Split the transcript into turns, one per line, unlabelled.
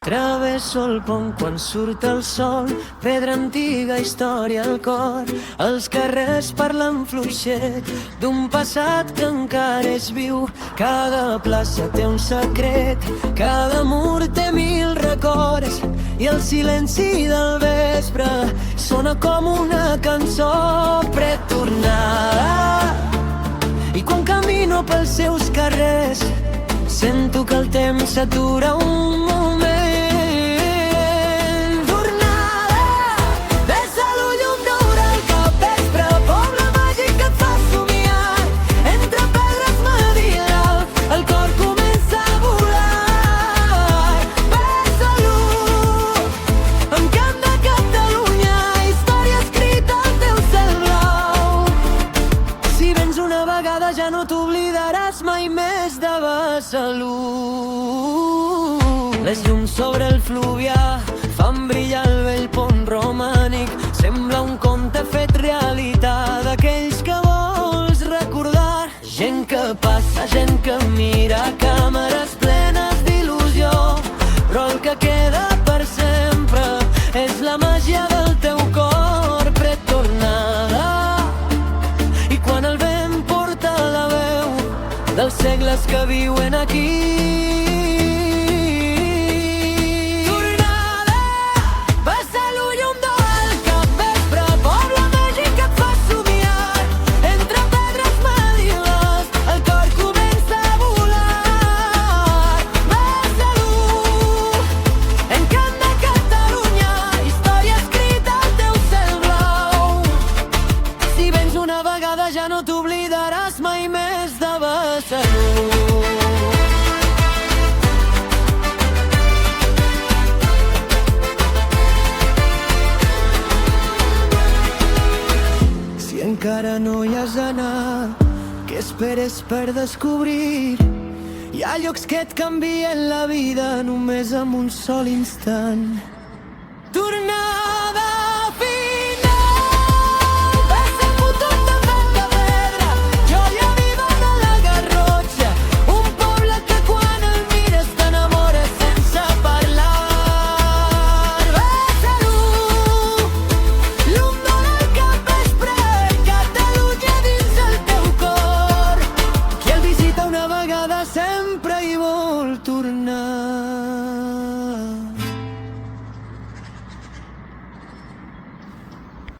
Travesso el pont quan surt el sol, pedra antiga, història al cor. Els carrers parlen fluixet d'un passat que encara és viu. Cada plaça té un secret, cada mur té mil records, i el silenci del vespre sona com una cançó pretornada. I quan camino pels seus carrers sento que el temps s'atura un moment. Tornada, des de l'ullum d'hora al capvespre, poble màgic que et fa somiar. Entre pedres Mediral, el cor comença a volar. Besalú, en camp de Catalunya, història escrita al teu cel blau. Si vens una vegada ja no t'oblidaràs mai més de Besalú. Les llums sobre el Fluvià fan brillar el vell pont romànic. Sembla un conte fet realitat, d'aquells que vols recordar. Gent que passa, gent que mira, càmeres plenes d'il·lusió, però el que queda per sempre és la màgia del teu cor pretornada. I quan el vent porta la veu dels segles que viuen aquí, ja no t'oblidaràs mai més de Besalú. Si encara no hi has anat, què esperes per descobrir? Hi ha llocs que et canvien la vida només amb un sol instant.